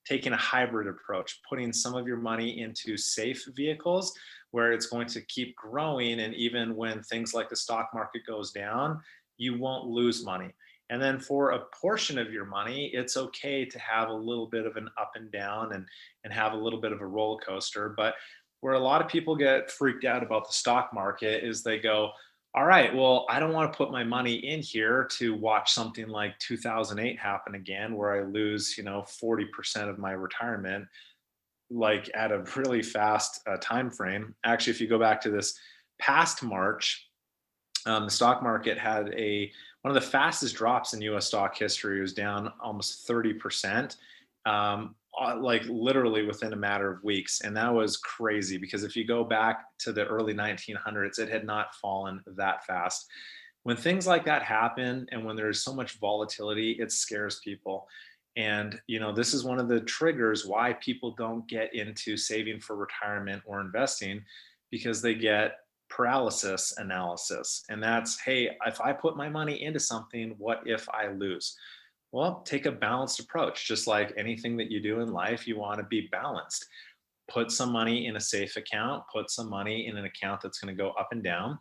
taking a hybrid approach, putting some of your money into safe vehicles where it's going to keep growing. And even when things like the stock market goes down, you won't lose money. And then for a portion of your money, it's okay to have a little bit of an up and down and have a little bit of a roller coaster. But where a lot of people get freaked out about the stock market is they go, all right, well, I don't want to put my money in here to watch something like 2008 happen again, where I lose, 40% of my retirement, like at a really fast time frame. Actually, if you go back to this past March, the stock market had one of the fastest drops in U.S. stock history. It was down almost 30%, like literally within a matter of weeks. And that was crazy because if you go back to the early 1900s, it had not fallen that fast. When things like that happen and when there's so much volatility, it scares people. And, this is one of the triggers why people don't get into saving for retirement or investing, because they get paralysis analysis. And that's, hey, if I put my money into something, what if I lose? Well, take a balanced approach. Just like anything that you do in life, you want to be balanced. Put some money in a safe account, put some money in an account that's going to go up and down.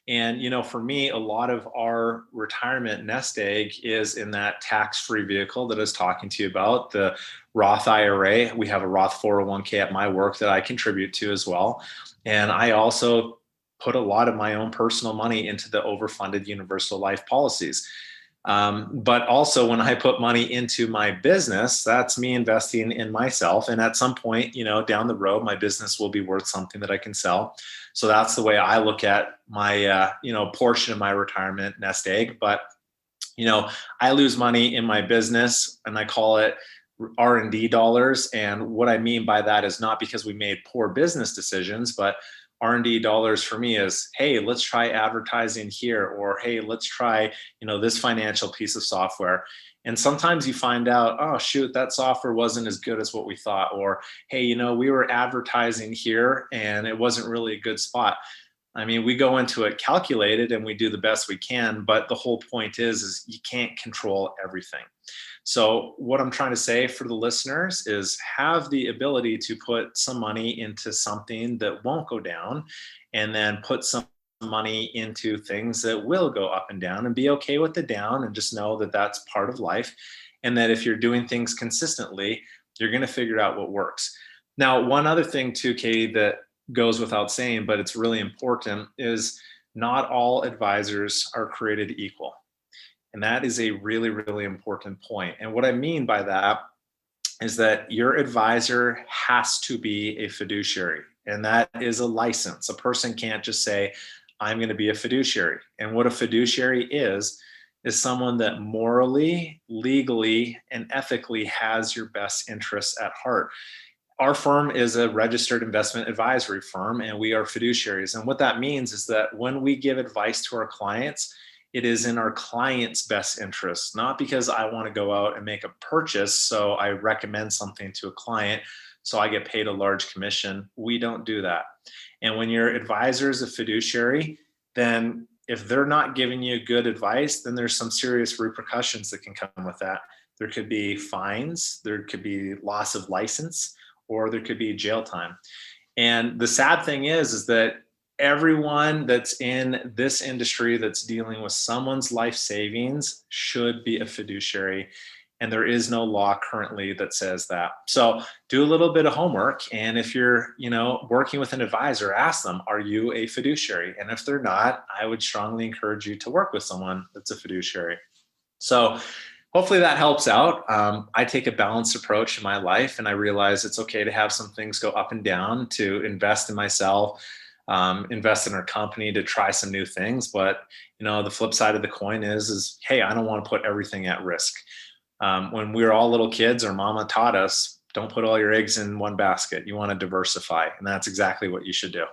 And, for me, a lot of our retirement nest egg is in that tax-free vehicle that I was talking to you about, the Roth IRA. We have a Roth 401k at my work that I contribute to as well. And I also put a lot of my own personal money into the overfunded universal life policies. But also when I put money into my business, that's me investing in myself. And at some point, down the road, my business will be worth something that I can sell. So that's the way I look at my, portion of my retirement nest egg. But, I lose money in my business and I call it R&D dollars. And what I mean by that is not because we made poor business decisions, but R&D dollars for me is, hey, let's try advertising here, or hey, let's try, this financial piece of software. And sometimes you find out, oh, shoot, that software wasn't as good as what we thought. Or, hey, we were advertising here and it wasn't really a good spot. I mean, we go into it calculated and we do the best we can, but the whole point is you can't control everything. So what I'm trying to say for the listeners is have the ability to put some money into something that won't go down, and then put some money into things that will go up and down, and be okay with the down, and just know that that's part of life. And that if you're doing things consistently, you're going to figure out what works. Now, one other thing too, Katie, that goes without saying, but it's really important, is not all advisors are created equal. And that is a really, really important point. And what I mean by that is that your advisor has to be a fiduciary. And that is a license. A person can't just say, I'm going to be a fiduciary. And what a fiduciary is someone that morally, legally, and ethically has your best interests at heart. Our firm is a registered investment advisory firm, and we are fiduciaries. And what that means is that when we give advice to our clients, it is in our client's best interest, not because I want to go out and make a purchase, so I recommend something to a client, so I get paid a large commission. We don't do that. And when your advisor is a fiduciary, then if they're not giving you good advice, then there's some serious repercussions that can come with that. There could be fines, there could be loss of license, or there could be jail time. And the sad thing is that everyone that's in this industry that's dealing with someone's life savings should be a fiduciary. And there is no law currently that says that. So do a little bit of homework. And if you're, working with an advisor, ask them, are you a fiduciary? And if they're not, I would strongly encourage you to work with someone that's a fiduciary. So hopefully that helps out. I take a balanced approach in my life, and I realize it's okay to have some things go up and down, to invest in myself, invest in our company, to try some new things. But, the flip side of the coin is, hey, I don't want to put everything at risk. When we were all little kids, our mama taught us, don't put all your eggs in one basket. You want to diversify. And that's exactly what you should do.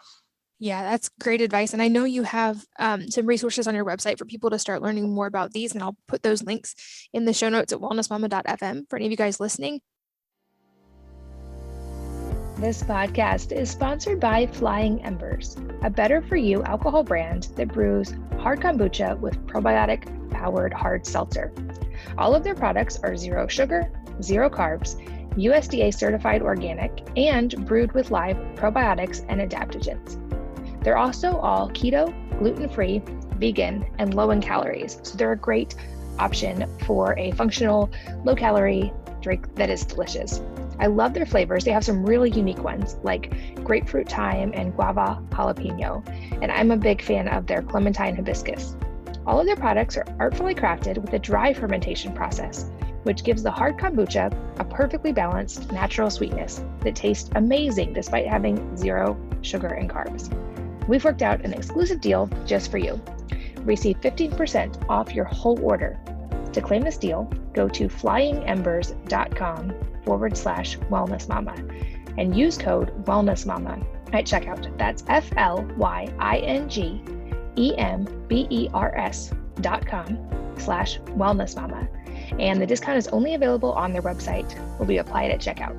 Yeah, that's great advice. And I know you have some resources on your website for people to start learning more about these. And I'll put those links in the show notes at wellnessmama.fm for any of you guys listening. This podcast is sponsored by Flying Embers, a better for you alcohol brand that brews hard kombucha with probiotic-powered hard seltzer. All of their products are 0 sugar, 0 carbs, USDA certified organic, and brewed with live probiotics and adaptogens. They're also all keto, gluten-free, vegan, and low in calories, so they're a great option for a functional, low-calorie drink that is delicious. I love their flavors. They have some really unique ones like grapefruit thyme and guava jalapeno, and I'm a big fan of their clementine hibiscus. All of their products are artfully crafted with a dry fermentation process, which gives the hard kombucha a perfectly balanced natural sweetness that tastes amazing despite having 0 sugar and carbs. We've worked out an exclusive deal just for you. Receive 15% off your whole order. To claim this deal, go to flyingembers.com/wellnessmama and use code wellnessmama at checkout. That's FLYINGEMBERS.com/wellnessmama. And the discount is only available on their website, will be applied at checkout.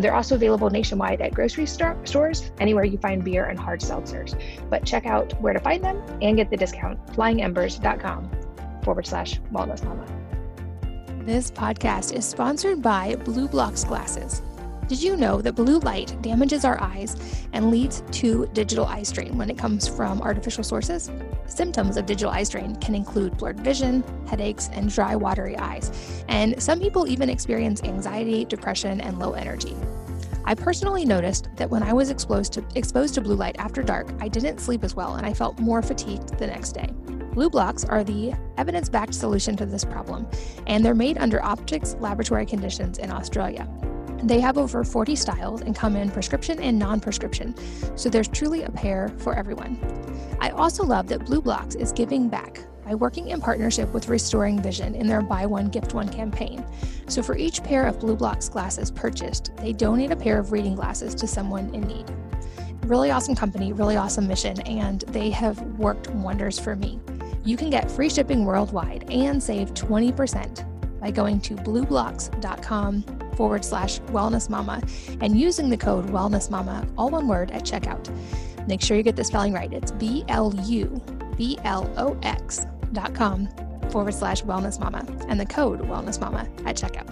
They're also available nationwide at grocery stores, anywhere you find beer and hard seltzers. But check out where to find them and get the discount, flyingembers.com/wellnessmama. This podcast is sponsored by Blue Blocks Glasses. Did you know that blue light damages our eyes and leads to digital eye strain when it comes from artificial sources? Symptoms of digital eye strain can include blurred vision, headaches, and dry, watery eyes. And some people even experience anxiety, depression, and low energy. I personally noticed that when I was exposed to blue light after dark, I didn't sleep as well and I felt more fatigued the next day. Blue Blocks are the evidence-backed solution to this problem, and they're made under optics laboratory conditions in Australia. They have over 40 styles and come in prescription and non-prescription, so there's truly a pair for everyone. I also love that Blue Blocks is giving back by working in partnership with Restoring Vision in their Buy One, Gift One campaign. So for each pair of Blue Blocks glasses purchased, they donate a pair of reading glasses to someone in need. Really awesome company, really awesome mission, and they have worked wonders for me. You can get free shipping worldwide and save 20% by going to blueblocks.com/wellnessmama and using the code wellnessmama, all one word, at checkout. Make sure you get the spelling right. It's BLUBLOX.com/wellnessmama and the code wellnessmama at checkout.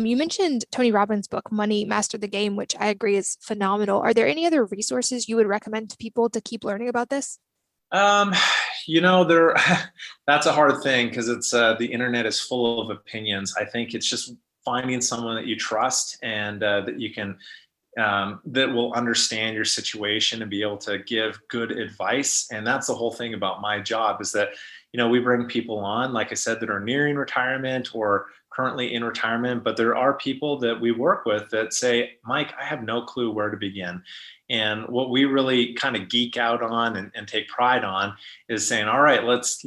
You mentioned Tony Robbins' book, Money Master the Game, which I agree is phenomenal. Are there any other resources you would recommend to people to keep learning about this? That's a hard thing because it's the internet is full of opinions. I think it's just finding someone that you trust and that you can that will understand your situation and be able to give good advice. And that's the whole thing about my job is that, we bring people on, like I said, that are nearing retirement or currently in retirement, but there are people that we work with that say, Mike, I have no clue where to begin. And what we really kind of geek out on and take pride on is saying, all right, let's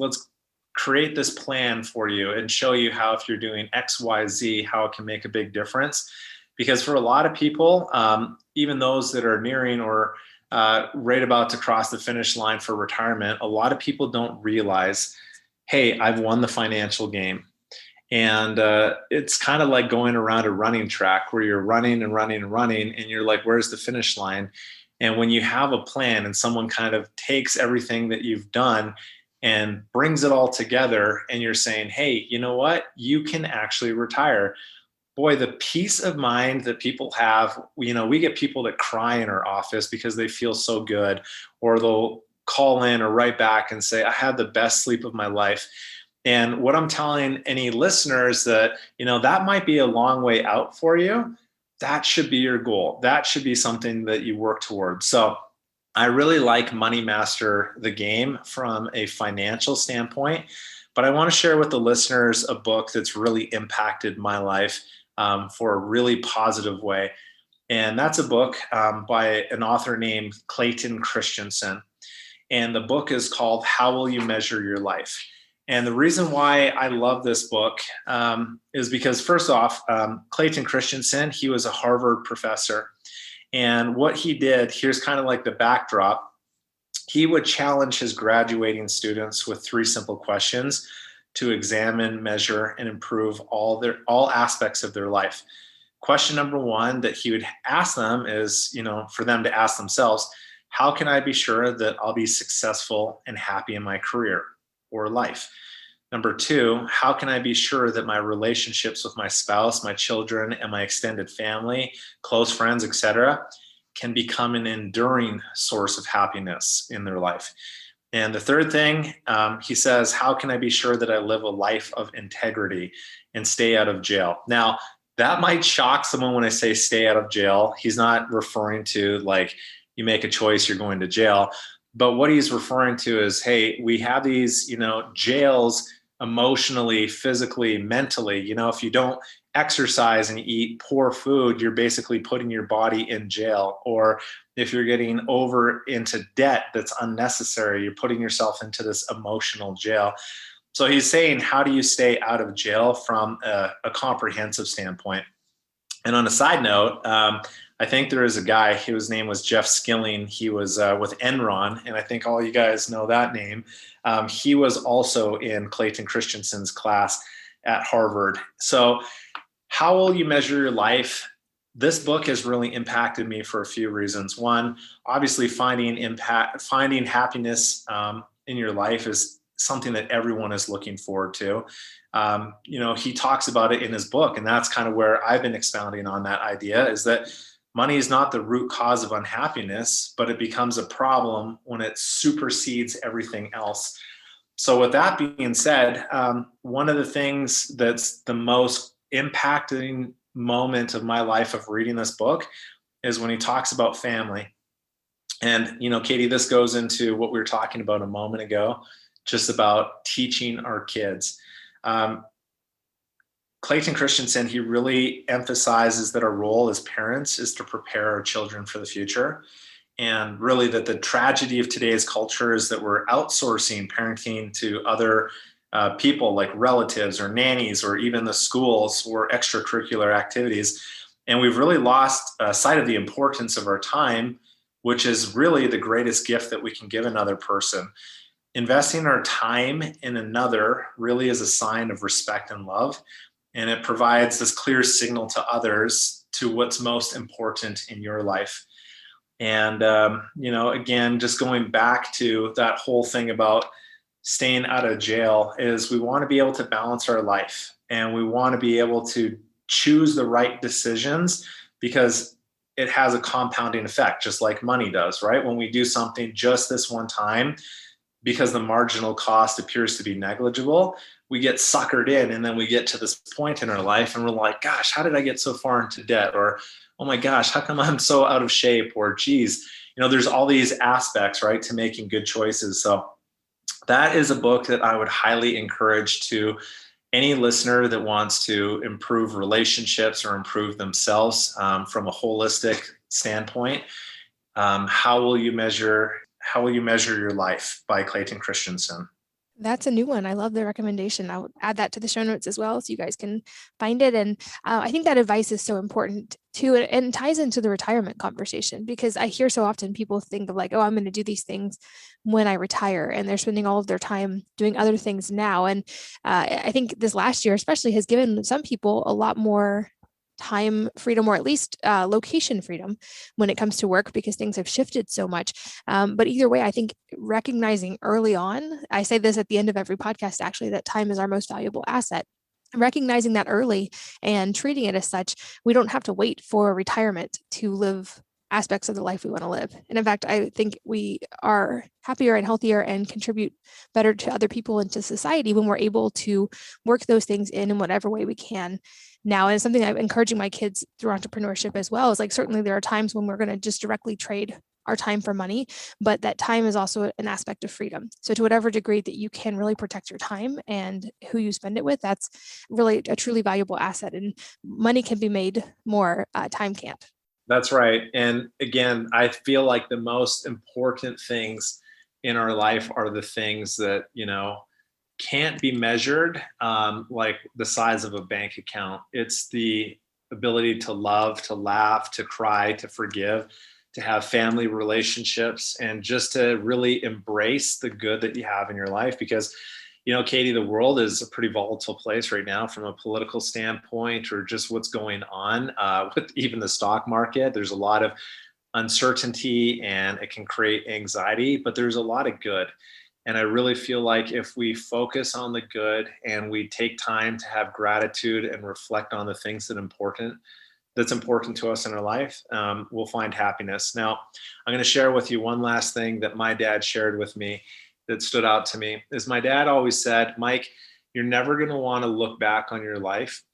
create this plan for you and show you how, if you're doing X, Y, Z, how it can make a big difference. Because for a lot of people, even those that are nearing or right about to cross the finish line for retirement, a lot of people don't realize, hey, I've won the financial game. And it's kind of like going around a running track where you're running and running and running, and you're like, where's the finish line? And when you have a plan and someone kind of takes everything that you've done and brings it all together, and you're saying, hey, you know what? You can actually retire. Boy, the peace of mind that people have, we get people that cry in our office because they feel so good, or they'll call in or write back and say, I had the best sleep of my life. And what I'm telling any listeners that, that might be a long way out for you. That should be your goal. That should be something that you work towards. So I really like Money Master the Game from a financial standpoint, But I want to share with the listeners a book that's really impacted my life for a really positive way. And that's a book by an author named Clayton Christensen. And the book is called How Will You Measure Your Life? And the reason why I love this book is because, first off, Clayton Christensen, he was a Harvard professor. And what he did, here's kind of like the backdrop. He would challenge his graduating students with 3 simple questions to examine, measure, and improve all aspects of their life. Question number 1 that he would ask them is, for them to ask themselves, how can I be sure that I'll be successful and happy in my career or life? Number 2, how can I be sure that my relationships with my spouse, my children, and my extended family, close friends, etc., can become an enduring source of happiness in their life? And the third thing, he says, how can I be sure that I live a life of integrity and stay out of jail? Now, that might shock someone when I say stay out of jail. He's not referring to like you make a choice, you're going to jail. But what he's referring to is, hey, we have these, jails emotionally, physically, mentally. If you don't exercise and eat poor food, you're basically putting your body in jail. Or if you're getting over into debt that's unnecessary, you're putting yourself into this emotional jail. So he's saying, how do you stay out of jail from a comprehensive standpoint? And on a side note, I think there is a guy, his name was Jeff Skilling. He was with Enron, and I think all you guys know that name. He was also in Clayton Christensen's class at Harvard. So how will you measure your life? This book has really impacted me for a few reasons. One, obviously finding happiness in your life is something that everyone is looking forward to. He talks about it in his book, and that's kind of where I've been expounding on that idea, is that money is not the root cause of unhappiness, but it becomes a problem when it supersedes everything else. So with that being said, one of the things that's the most impacting moment of my life of reading this book is when he talks about family. And, Katie, this goes into what we were talking about a moment ago, just about teaching our kids. Clayton Christensen, he really emphasizes that our role as parents is to prepare our children for the future. And really that the tragedy of today's culture is that we're outsourcing parenting to other people like relatives or nannies or even the schools or extracurricular activities. And we've really lost sight of the importance of our time, which is really the greatest gift that we can give another person. Investing our time in another really is a sign of respect and love. And it provides this clear signal to others to what's most important in your life. And, again, just going back to that whole thing about staying out of jail is we want to be able to balance our life, and we want to be able to choose the right decisions because it has a compounding effect, just like money does, right? When we do something just this one time, because the marginal cost appears to be negligible, we get suckered in, and then we get to this point in our life and we're like, gosh, how did I get so far into debt? Or, oh my gosh, how come I'm so out of shape? Or geez, there's all these aspects, right, to making good choices. So that is a book that I would highly encourage to any listener that wants to improve relationships or improve themselves from a holistic standpoint. How Will You Measure Your Life by Clayton Christensen. That's a new one. I love the recommendation. I'll add that to the show notes as well, so you guys can find it. And I think that advice is so important too, and ties into the retirement conversation, because I hear so often people think of like, oh, I'm going to do these things when I retire, and they're spending all of their time doing other things now. And I think this last year especially has given some people a lot more time freedom, or at least location freedom when it comes to work, because things have shifted so much. But either way, I think recognizing early on, I say this at the end of every podcast, actually, that time is our most valuable asset. Recognizing that early and treating it as such, we don't have to wait for retirement to live aspects of the life we want to live. And in fact, I think we are happier and healthier and contribute better to other people and to society when we're able to work those things in whatever way we can now. And it's something I'm encouraging my kids through entrepreneurship as well. Is like, certainly there are times when we're going to just directly trade our time for money, but that time is also an aspect of freedom. So to whatever degree that you can really protect your time and who you spend it with, that's really a truly valuable asset. And money can be made more, time can't. That's right. And again, I feel like the most important things in our life are the things that, can't be measured, like the size of a bank account. It's the ability to love, to laugh, to cry, to forgive, to have family relationships, and just to really embrace the good that you have in your life. Because, Katie, the world is a pretty volatile place right now from a political standpoint, or just what's going on with even the stock market. There's a lot of uncertainty and it can create anxiety, but there's a lot of good. And I really feel like if we focus on the good and we take time to have gratitude and reflect on the things that's important to us in our life, we'll find happiness. Now, I'm going to share with you one last thing that my dad shared with me that stood out to me. Is my dad always said, Mike, you're never going to want to look back on your life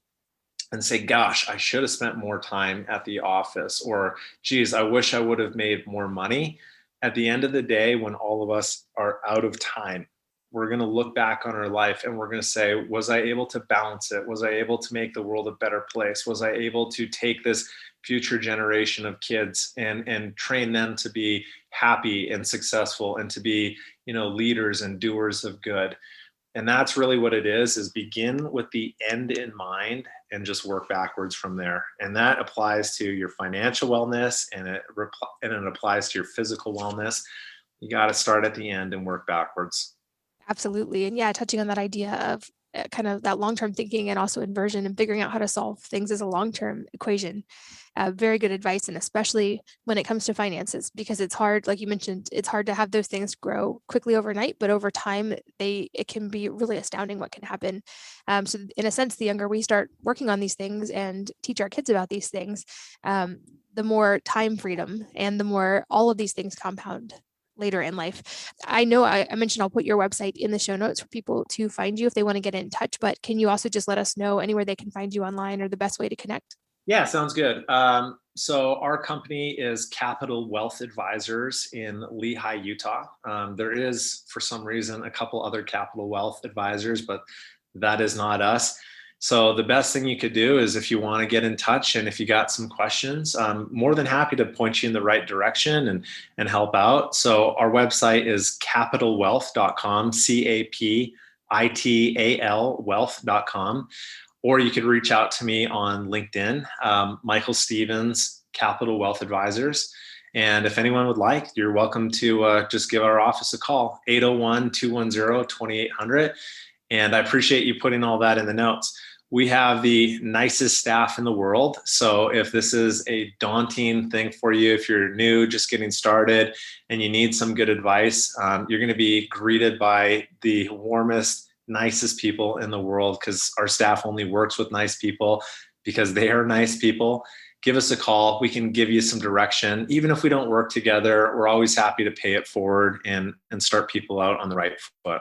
and say, gosh, I should have spent more time at the office, or geez, I wish I would have made more money. At the end of the day, when all of us are out of time, we're going to look back on our life and we're going to say, was I able to balance it? Was I able to make the world a better place? Was I able to take this future generation of kids and train them to be happy and successful and to be, leaders and doers of good? And that's really what it is begin with the end in mind and just work backwards from there. And that applies to your financial wellness and it applies to your physical wellness. You got to start at the end and work backwards. Absolutely. And yeah, touching on that idea of kind of that long-term thinking and also inversion and figuring out how to solve things as a long-term equation. Very good advice. And especially when it comes to finances, because it's hard, like you mentioned, it's hard to have those things grow quickly overnight, but over time, it can be really astounding what can happen. So in a sense, the younger we start working on these things and teach our kids about these things, the more time freedom and the more all of these things compound later in life. I know I mentioned I'll put your website in the show notes for people to find you if they want to get in touch, but can you also just let us know anywhere they can find you online or the best way to connect? Yeah, sounds good. So our company is Capital Wealth Advisors in Lehi, Utah. There is, for some reason, a couple other Capital Wealth Advisors, but that is not us. So the best thing you could do is if you want to get in touch and if you got some questions, I'm more than happy to point you in the right direction and help out. So our website is capitalwealth.com, CAPITAL wealth.com. Or you could reach out to me on LinkedIn, Michael Stevens, Capital Wealth Advisors. And if anyone would like, you're welcome to just give our office a call, 801-210-2800. And I appreciate you putting all that in the notes. We have the nicest staff in the world. So if this is a daunting thing for you, if you're new, just getting started, and you need some good advice, you're going to be greeted by the warmest, nicest people in the world, because our staff only works with nice people because they are nice people. Give us a call. We can give you some direction. Even if we don't work together, we're always happy to pay it forward and start people out on the right foot.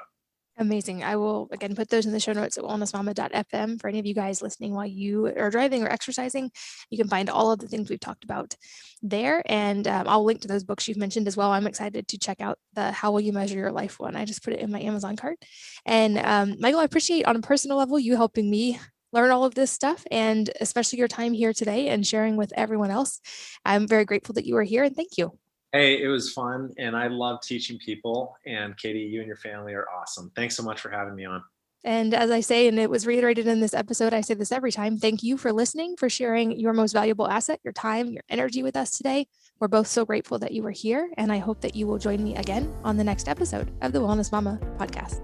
Amazing. I will, again, put those in the show notes at wellnessmama.fm for any of you guys listening while you are driving or exercising. You can find all of the things we've talked about there. And I'll link to those books you've mentioned as well. I'm excited to check out the How Will You Measure Your Life one. I just put it in my Amazon cart. And Michael, I appreciate on a personal level you helping me learn all of this stuff, and especially your time here today and sharing with everyone else. I'm very grateful that you were here, and thank you. Hey, it was fun, and I love teaching people. And Katie, you and your family are awesome. Thanks so much for having me on. And as I say, and it was reiterated in this episode, I say this every time, thank you for listening, for sharing your most valuable asset, your time, your energy with us today. We're both so grateful that you were here, and I hope that you will join me again on the next episode of the Wellness Mama podcast.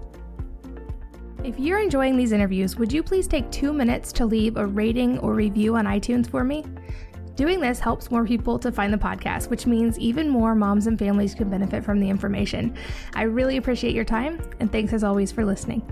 If you're enjoying these interviews, would you please take 2 minutes to leave a rating or review on iTunes for me? Doing this helps more people to find the podcast, which means even more moms and families can benefit from the information. I really appreciate your time, and thanks as always for listening.